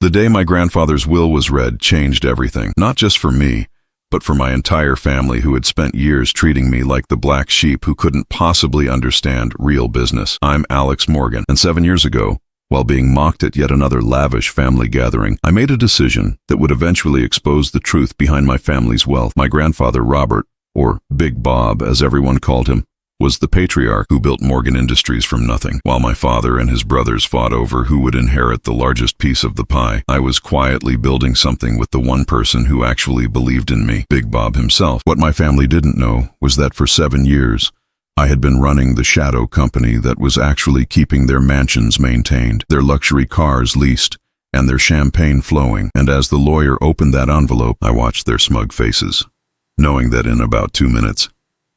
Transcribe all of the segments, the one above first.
The day my grandfather's will was read changed everything, not just for me, but for my entire family who had spent years treating me like the black sheep who couldn't possibly understand real business. I'm Alex Morgan, and 7 years ago, while being mocked at yet another lavish family gathering, I made a decision that would eventually expose the truth behind my family's wealth. My grandfather, Robert, or Big Bob as everyone called him, was the patriarch who built Morgan Industries from nothing. While my father and his brothers fought over who would inherit the largest piece of the pie, I was quietly building something with the one person who actually believed in me, Big Bob himself. What my family didn't know was that for 7 years, I had been running the shadow company that was actually keeping their mansions maintained, their luxury cars leased, and their champagne flowing. And as the lawyer opened that envelope, I watched their smug faces, knowing that in about 2 minutes,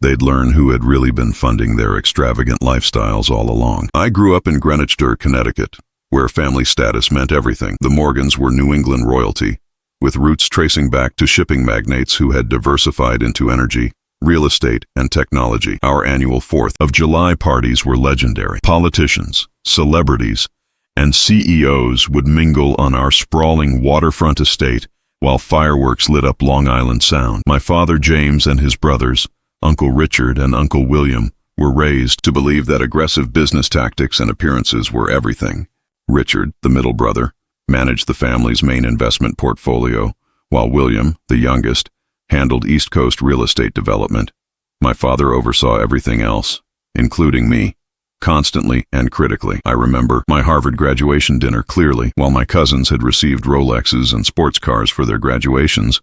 they'd learn who had really been funding their extravagant lifestyles all along. I grew up in Greenwich, Connecticut, where family status meant everything. The Morgans were New England royalty, with roots tracing back to shipping magnates who had diversified into energy, real estate, and technology. Our annual 4th of July parties were legendary. Politicians, celebrities, and CEOs would mingle on our sprawling waterfront estate while fireworks lit up Long Island Sound. My father James and his brothers, Uncle Richard and Uncle William, were raised to believe that aggressive business tactics and appearances were everything. Richard, the middle brother, managed the family's main investment portfolio, while William, the youngest, handled East Coast real estate development. My father oversaw everything else, including me, constantly and critically. I remember my Harvard graduation dinner clearly. While my cousins had received Rolexes and sports cars for their graduations,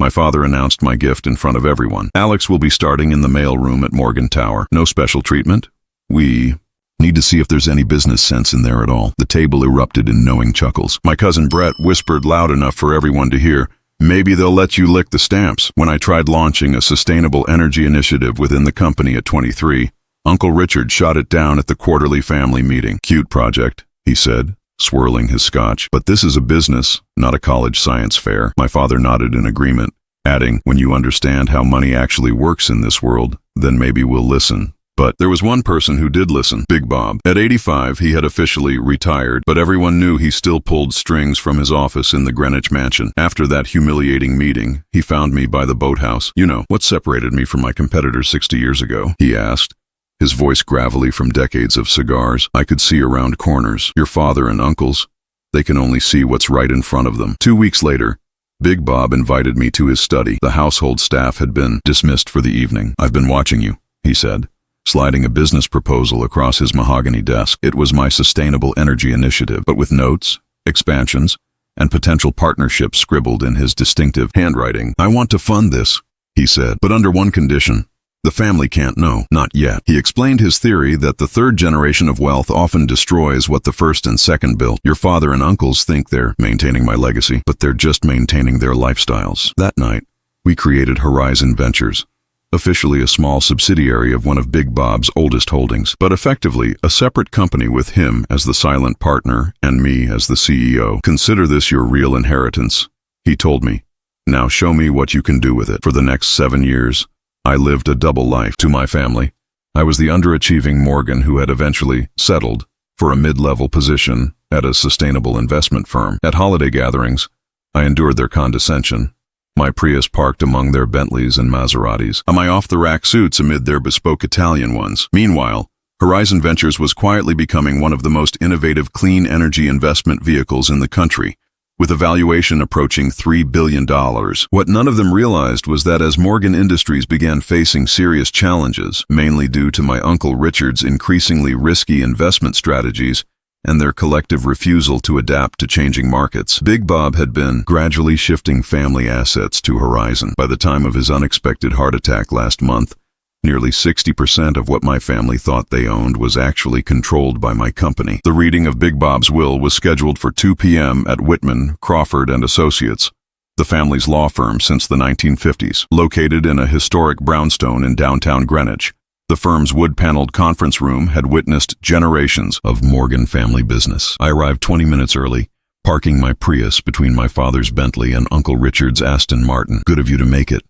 my father announced my gift in front of everyone. Alex will be starting in the mailroom at Morgan Tower. No special treatment. We need to see if there's any business sense in there at all. The table erupted in knowing chuckles. My cousin Brett whispered loud enough for everyone to hear, "Maybe they'll let you lick the stamps." When I tried launching a sustainable energy initiative within the company at 23, Uncle Richard shot it down at the quarterly family meeting. "Cute project," he said, swirling his scotch, "but this is a business, not a college science fair." My father nodded in agreement, adding, "When you understand how money actually works in this world, then maybe we'll listen." But there was one person who did listen, Big Bob. At 85, he had officially retired, but everyone knew he still pulled strings from his office in the Greenwich mansion. After that humiliating meeting, he found me by the boathouse. "You know, what separated me from my competitors 60 years ago?" he asked, his voice gravelly from decades of cigars. "I could see around corners. Your father and uncles, they can only see what's right in front of them." 2 weeks later, Big Bob invited me to his study. The household staff had been dismissed for the evening. "I've been watching you," he said, sliding a business proposal across his mahogany desk. It was my sustainable energy initiative, but with notes, expansions, and potential partnerships scribbled in his distinctive handwriting. "I want to fund this," he said, "but under one condition. The family can't know. Not yet." He explained his theory that the third generation of wealth often destroys what the first and second built. "Your father and uncles think they're maintaining my legacy, but they're just maintaining their lifestyles." That night, we created Horizon Ventures, officially a small subsidiary of one of Big Bob's oldest holdings, but effectively a separate company with him as the silent partner and me as the CEO. "Consider this your real inheritance," he told me. "Now show me what you can do with it." For the next 7 years, I lived a double life. To my family, I was the underachieving Morgan who had eventually settled for a mid-level position at a sustainable investment firm. At holiday gatherings, I endured their condescension, my Prius parked among their Bentleys and Maseratis, and my off-the-rack suits amid their bespoke Italian ones. Meanwhile, Horizon Ventures was quietly becoming one of the most innovative clean energy investment vehicles in the country, with a valuation approaching $3 billion. What none of them realized was that as Morgan Industries began facing serious challenges, mainly due to my Uncle Richard's increasingly risky investment strategies and their collective refusal to adapt to changing markets, Big Bob had been gradually shifting family assets to Horizon. By the time of his unexpected heart attack last month, nearly 60% of what my family thought they owned was actually controlled by my company. The reading of Big Bob's will was scheduled for 2 p.m. at Whitman, Crawford & Associates, the family's law firm since the 1950s. Located in a historic brownstone in downtown Greenwich, the firm's wood-paneled conference room had witnessed generations of Morgan family business. I arrived 20 minutes early, parking my Prius between my father's Bentley and Uncle Richard's Aston Martin. "Good of you to make it,"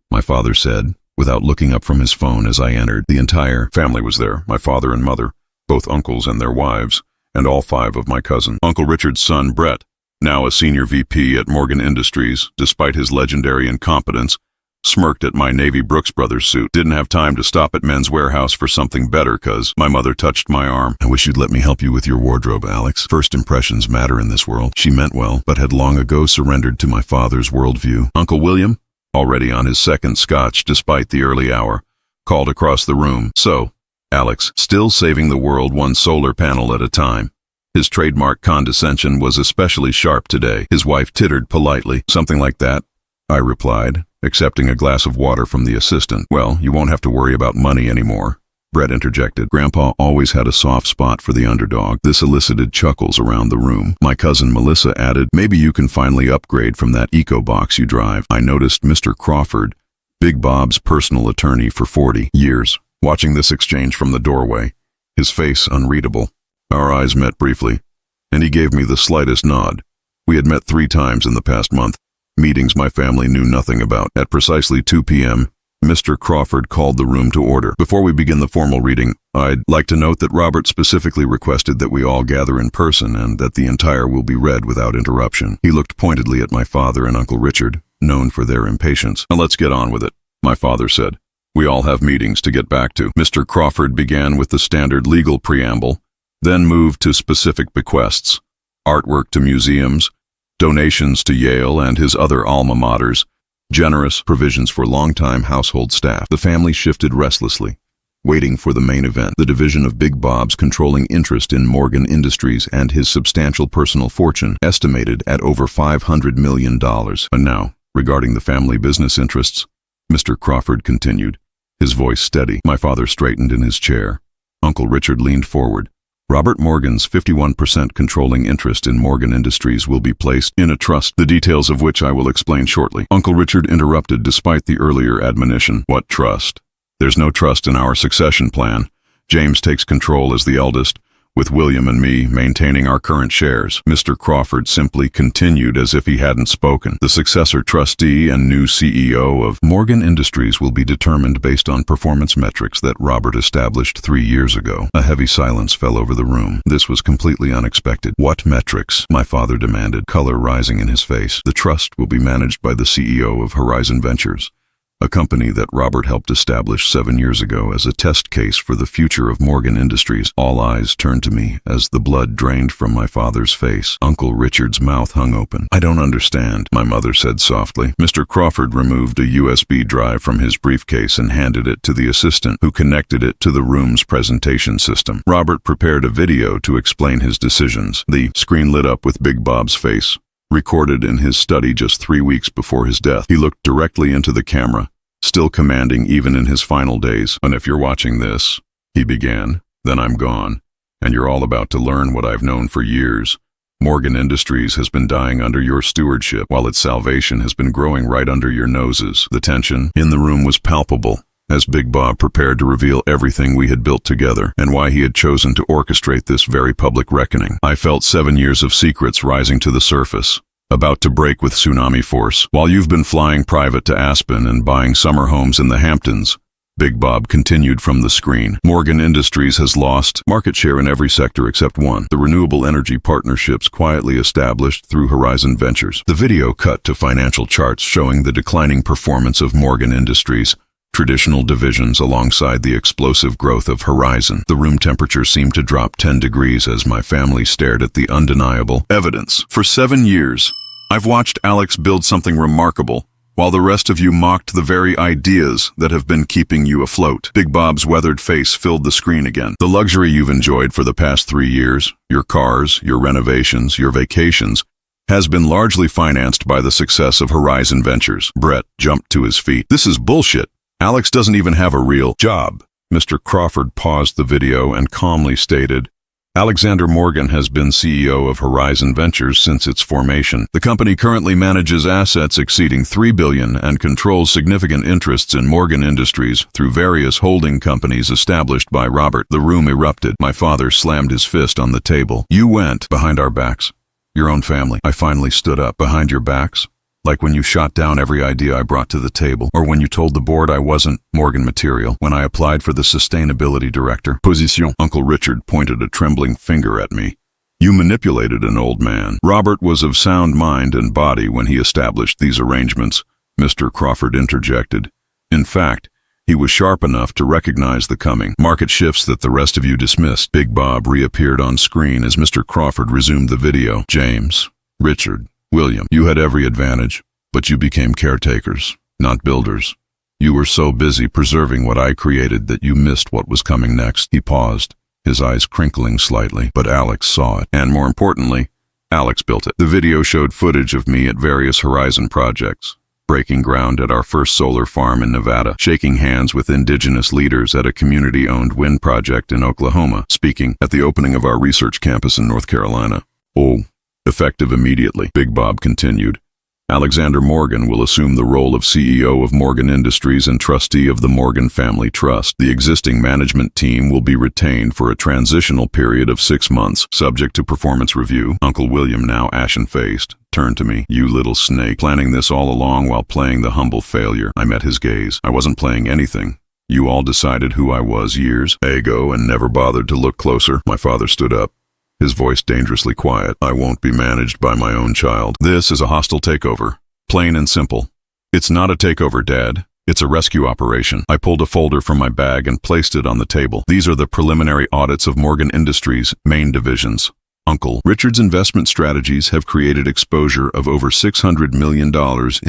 my father said, without looking up from his phone as I entered. The entire family was there, my father and mother, both uncles and their wives, and all 5 of my cousins. Uncle Richard's son, Brett, now a senior VP at Morgan Industries, despite his legendary incompetence, smirked at my Navy Brooks Brothers suit. Didn't have time to stop at Men's Warehouse for something better cause my mother touched my arm. I wish you'd let me help you with your wardrobe, Alex. First impressions matter in this world. She meant well, but had long ago surrendered to my father's worldview. Uncle William, already on his second scotch despite the early hour, called across the room. So, Alex, still saving the world one solar panel at a time. His trademark condescension was especially sharp today. His wife tittered politely. Something like that, I replied, accepting a glass of water from the assistant. Well, you won't have to worry about money anymore, Brett interjected. Grandpa always had a soft spot for the underdog. This elicited chuckles around the room. My cousin Melissa added, maybe you can finally upgrade from that EcoBox you drive. I noticed Mr. Crawford, Big Bob's personal attorney for 40 years, watching this exchange from the doorway, his face unreadable. Our eyes met briefly, and he gave me the slightest nod. We had met 3 times in the past month. Meetings my family knew nothing about. At precisely 2 p.m., Mr. Crawford called the room to order. Before we begin the formal reading, I'd like to note that Robert specifically requested that we all gather in person and that the entire will be read without interruption. He looked pointedly at my father and Uncle Richard, known for their impatience. Now let's get on with it, my father said. We all have meetings to get back to. Mr. Crawford began with the standard legal preamble, then moved to specific bequests, artwork to museums, donations to Yale and his other alma maters, generous provisions for longtime household staff. The family shifted restlessly, waiting for the main event, the division of Big Bob's controlling interest in Morgan Industries and his substantial personal fortune, estimated at over $500 million. And now, regarding the family business interests, Mr. Crawford continued, his voice steady. My father straightened in his chair. Uncle Richard leaned forward. Robert Morgan's 51% controlling interest in Morgan Industries will be placed in a trust, the details of which I will explain shortly. Uncle Richard interrupted despite the earlier admonition. What trust? There's no trust in our succession plan. James takes control as the eldest, with William and me maintaining our current shares. Mr. Crawford simply continued as if he hadn't spoken. The successor trustee and new CEO of Morgan Industries will be determined based on performance metrics that Robert established 3 years ago. A heavy silence fell over the room. This was completely unexpected. What metrics? My father demanded, color rising in his face. The trust will be managed by the CEO of Horizon Ventures, a company that Robert helped establish 7 years ago as a test case for the future of Morgan Industries. All eyes turned to me as the blood drained from my father's face. Uncle Richard's mouth hung open. I don't understand, my mother said softly. Mr. Crawford removed a USB drive from his briefcase and handed it to the assistant, who connected it to the room's presentation system. Robert prepared a video to explain his decisions. The screen lit up with Big Bob's face, recorded in his study just 3 weeks before his death. He looked directly into the camera, still commanding even in his final days. And if you're watching this, he began, then I'm gone, and you're all about to learn what I've known for years. Morgan Industries has been dying under your stewardship, while its salvation has been growing right under your noses. The tension in the room was palpable, as Big Bob prepared to reveal everything we had built together, and why he had chosen to orchestrate this very public reckoning. I felt 7 years of secrets rising to the surface, about to break with tsunami force. While you've been flying private to Aspen and buying summer homes in the Hamptons, Big Bob continued from the screen, Morgan Industries has lost market share in every sector except one, the renewable energy partnerships quietly established through Horizon Ventures. The video cut to financial charts showing the declining performance of Morgan Industries, traditional divisions alongside the explosive growth of Horizon. The room temperature seemed to drop 10 degrees as my family stared at the undeniable evidence. For 7 years, I've watched Alex build something remarkable, while the rest of you mocked the very ideas that have been keeping you afloat. Big Bob's weathered face filled the screen again. The luxury you've enjoyed for the past 3 years, your cars, your renovations, your vacations, has been largely financed by the success of Horizon Ventures. Brett jumped to his feet. This is bullshit. Alex doesn't even have a real job. Mr. Crawford paused the video and calmly stated, Alexander Morgan has been CEO of Horizon Ventures since its formation. The company currently manages assets exceeding $3 billion and controls significant interests in Morgan Industries through various holding companies established by Robert. The room erupted. My father slammed his fist on the table. You went behind our backs. Your own family. I finally stood up. Behind your backs? Like when you shot down every idea I brought to the table, or when you told the board I wasn't Morgan material, when I applied for the sustainability director position. Uncle Richard pointed a trembling finger at me. You manipulated an old man. Robert was of sound mind and body when he established these arrangements, Mr. Crawford interjected. In fact, he was sharp enough to recognize the coming market shifts that the rest of you dismissed. Big Bob reappeared on screen as Mr. Crawford resumed the video. James, Richard, William, you had every advantage, but you became caretakers, not builders. You were so busy preserving what I created that you missed what was coming next. He paused, his eyes crinkling slightly, but Alex saw it, and more importantly, Alex built it. The video showed footage of me at various Horizon projects, breaking ground at our first solar farm in Nevada, shaking hands with indigenous leaders at a community-owned wind project in Oklahoma, speaking at the opening of our research campus in North Carolina. Oh, effective immediately, Big Bob continued. Alexander Morgan will assume the role of CEO of Morgan Industries and trustee of the Morgan Family Trust. The existing management team will be retained for a transitional period of 6 months, subject to performance review. Uncle William, now ashen-faced, turned to me. You little snake, planning this all along while playing the humble failure. I met his gaze. I wasn't playing anything. You all decided who I was years ago and never bothered to look closer. My father stood up, his voice dangerously quiet. I won't be managed by my own child. This is a hostile takeover. Plain and simple. It's not a takeover, Dad. It's a rescue operation. I pulled a folder from my bag and placed it on the table. These are the preliminary audits of Morgan Industries' main divisions. Uncle, Richard's investment strategies have created exposure of over $600 million in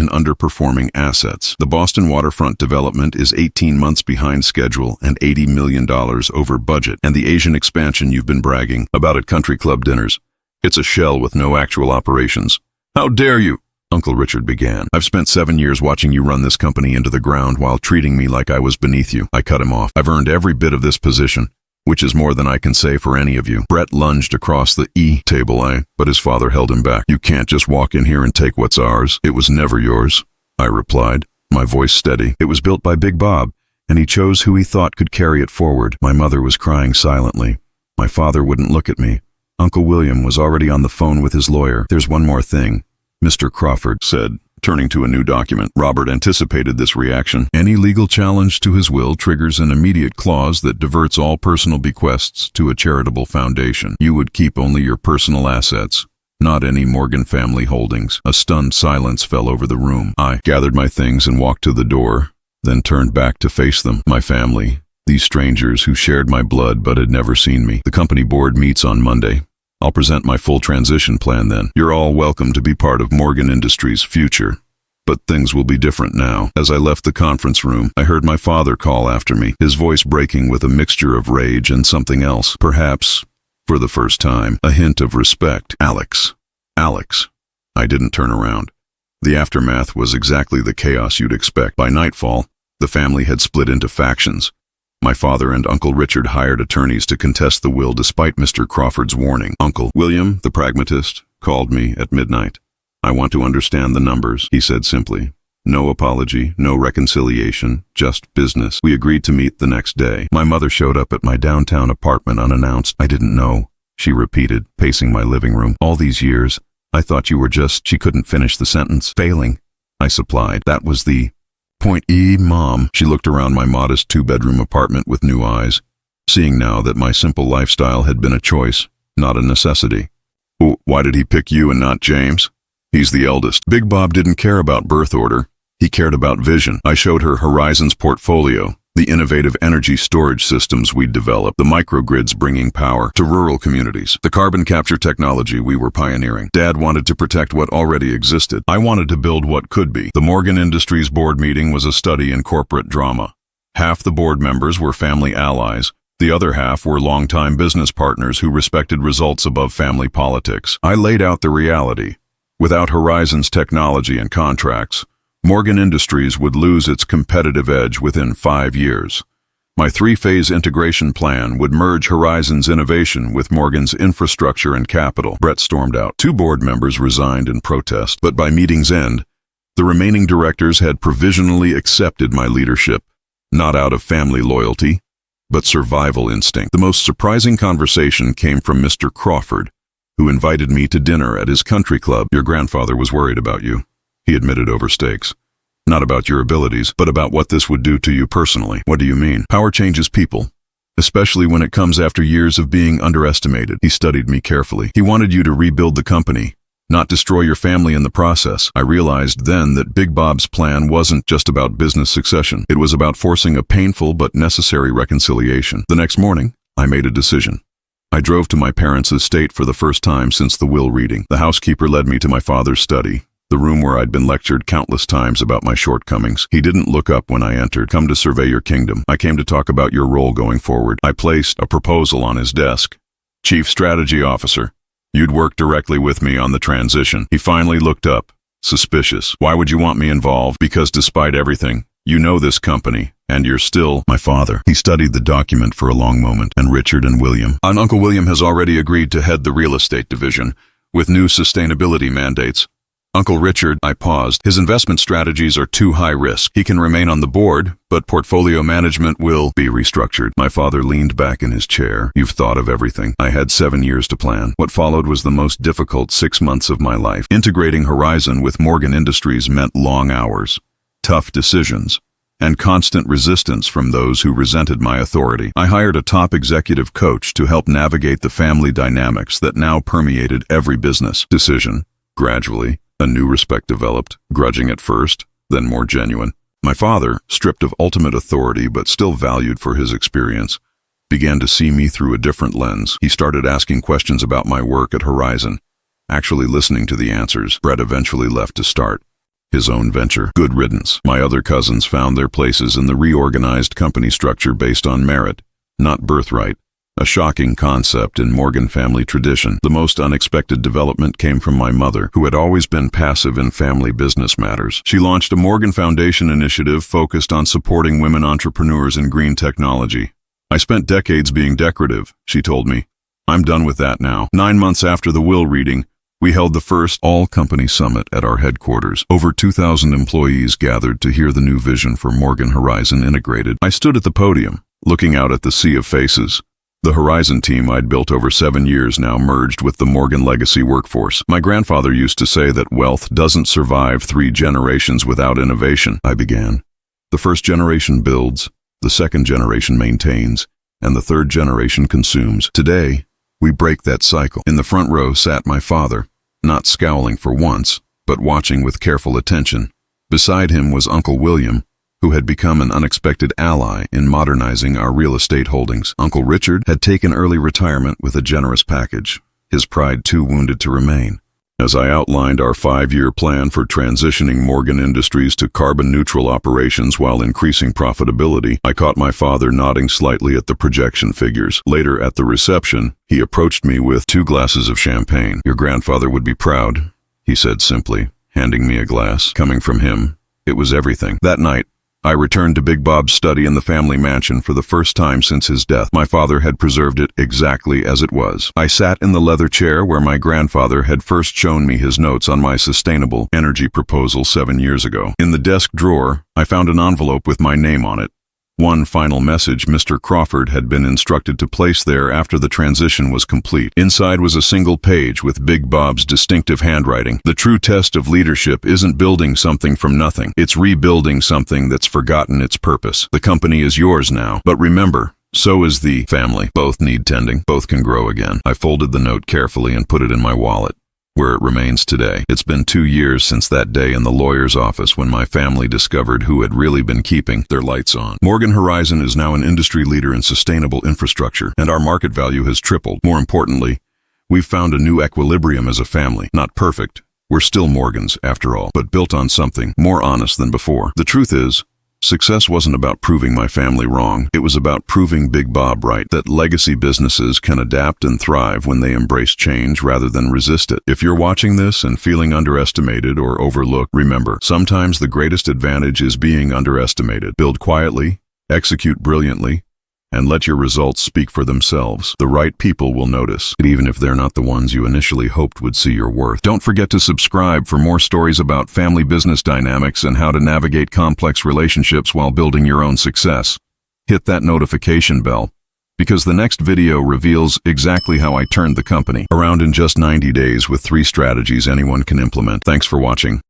underperforming assets. The Boston waterfront development is 18 months behind schedule and $80 million over budget. And the Asian expansion you've been bragging about at country club dinners. It's a shell with no actual operations. How dare you? Uncle Richard began. I've spent 7 years watching you run this company into the ground while treating me like I was beneath you. I cut him off. I've earned every bit of this position, which is more than I can say for any of you. Brett lunged across the table, but his father held him back. You can't just walk in here and take what's ours. It was never yours, I replied, my voice steady. It was built by Big Bob, and he chose who he thought could carry it forward. My mother was crying silently. My father wouldn't look at me. Uncle William was already on the phone with his lawyer. There's one more thing, Mr. Crawford said, turning to a new document. Robert anticipated this reaction. Any legal challenge to his will triggers an immediate clause that diverts all personal bequests to a charitable foundation. You would keep only your personal assets, not any Morgan family holdings. A stunned silence fell over the room. I gathered my things and walked to the door, then turned back to face them. My family, these strangers who shared my blood but had never seen me. The company board meets on Monday. I'll present my full transition plan then. You're all welcome to be part of Morgan Industries' future. But things will be different now. As I left the conference room, I heard my father call after me, his voice breaking with a mixture of rage and something else. Perhaps, for the first time, a hint of respect. Alex. Alex. I didn't turn around. The aftermath was exactly the chaos you'd expect. By nightfall, the family had split into factions. My father and Uncle Richard hired attorneys to contest the will despite Mr. Crawford's warning. Uncle William, the pragmatist, called me at midnight. I want to understand the numbers, he said simply. No apology, no reconciliation, just business. We agreed to meet the next day. My mother showed up at my downtown apartment unannounced. I didn't know, she repeated, pacing my living room. All these years, I thought you were just... She couldn't finish the sentence. Failing, I supplied. That was the point. Mom. She looked around my modest 2-bedroom apartment with new eyes, seeing now that my simple lifestyle had been a choice, not a necessity. Why did he pick you and not James? He's the eldest. Big Bob didn't care about birth order. He cared about vision. I showed her Horizon's portfolio, the innovative energy storage systems we'd developed, the microgrids bringing power to rural communities, the carbon capture technology we were pioneering. Dad wanted to protect what already existed. I wanted to build what could be. The Morgan Industries board meeting was a study in corporate drama. Half the board members were family allies. The other half were longtime business partners who respected results above family politics. I laid out the reality. Without Horizon's technology and contracts, Morgan Industries would lose its competitive edge within 5 years. My 3-phase integration plan would merge Horizon's innovation with Morgan's infrastructure and capital. Brett stormed out. 2 board members resigned in protest, but by meeting's end, the remaining directors had provisionally accepted my leadership, not out of family loyalty, but survival instinct. The most surprising conversation came from Mr. Crawford, who invited me to dinner at his country club. Your grandfather was worried about you, he admitted over steaks. Not about your abilities, but about what this would do to you personally. What do you mean? Power changes people. especially when it comes after years of being underestimated. He studied me carefully. He wanted you to rebuild the company, not destroy your family in the process. I realized then that Big Bob's plan wasn't just about business succession. It was about forcing a painful but necessary reconciliation. The next morning, I made a decision. I drove to my parents' estate for the first time since the will reading. The housekeeper led me to my father's study, the room where I'd been lectured countless times about my shortcomings. He didn't look up when I entered. "Come to survey your kingdom. I came to talk about your role going forward." I placed a proposal on his desk. "Chief Strategy Officer. You'd work directly with me on the transition." He finally looked up, suspicious. "Why would you want me involved?" "Because despite everything, you know this company, and you're still my father." He studied the document for a long moment. "And Richard and William. And Uncle William has already agreed to head the real estate division, with new sustainability mandates. Uncle Richard," I paused, "his investment strategies are too high risk. He can remain on the board, but portfolio management will be restructured." My father leaned back in his chair. "You've thought of everything." I had 7 years to plan. What followed was the most difficult 6 months of my life. Integrating Horizon with Morgan Industries meant long hours, tough decisions, and constant resistance from those who resented my authority. I hired a top executive coach to help navigate the family dynamics that now permeated every business decision. Gradually, a new respect developed, grudging at first, then more genuine. My father, stripped of ultimate authority but still valued for his experience, began to see me through a different lens. He started asking questions about my work at Horizon, actually listening to the answers. Brett eventually left to start his own venture. Good riddance. My other cousins found their places in the reorganized company structure based on merit, not birthright. A shocking concept in Morgan family tradition. The most unexpected development came from my mother, who had always been passive in family business matters. She launched a Morgan Foundation initiative focused on supporting women entrepreneurs in green technology. "I spent decades being decorative," she told me. "I'm done with that now." 9 months after the will reading, we held the first all-company summit at our headquarters. Over 2,000 employees gathered to hear the new vision for Morgan Horizon Integrated. I stood at the podium, looking out at the sea of faces. The Horizon team I'd built over 7 years now merged with the Morgan legacy workforce. My grandfather used to say that wealth doesn't survive 3 generations without innovation. I began. The first generation builds, the second generation maintains, and the third generation consumes. Today, we break that cycle. In the front row sat my father, not scowling for once, but watching with careful attention. Beside him was Uncle William, who had become an unexpected ally in modernizing our real estate holdings. Uncle Richard had taken early retirement with a generous package, his pride too wounded to remain. As I outlined our 5-year plan for transitioning Morgan Industries to carbon-neutral operations while increasing profitability, I caught my father nodding slightly at the projection figures. Later at the reception, he approached me with 2 glasses of champagne. "Your grandfather would be proud," he said simply, handing me a glass. Coming from him, it was everything. That night, I returned to Big Bob's study in the family mansion for the first time since his death. My father had preserved it exactly as it was. I sat in the leather chair where my grandfather had first shown me his notes on my sustainable energy proposal 7 years ago. In the desk drawer, I found an envelope with my name on it. One final message Mr. Crawford had been instructed to place there after the transition was complete. Inside was a single page with Big Bob's distinctive handwriting. "The true test of leadership isn't building something from nothing. It's rebuilding something that's forgotten its purpose. The company is yours now, but remember, so is the family. Both need tending. Both can grow again." I folded the note carefully and put it in my wallet, where it remains today. It's been 2 years since that day in the lawyer's office when my family discovered who had really been keeping their lights on. Morgan Horizon is now an industry leader in sustainable infrastructure, and our market value has tripled. More importantly, we've found a new equilibrium as a family. Not perfect. We're still Morgans, after all, but built on something more honest than before. The truth is, success wasn't about proving my family wrong. It was about proving Big Bob right, that legacy businesses can adapt and thrive when they embrace change rather than resist it. If you're watching this and feeling underestimated or overlooked, remember, sometimes the greatest advantage is being underestimated. Build quietly, execute brilliantly, and let your results speak for themselves. The right people will notice, even if they're not the ones you initially hoped would see your worth. Don't forget to subscribe for more stories about family business dynamics and how to navigate complex relationships while building your own success. Hit that notification bell, because the next video reveals exactly how I turned the company around in just 90 days with 3 strategies anyone can implement. Thanks for watching.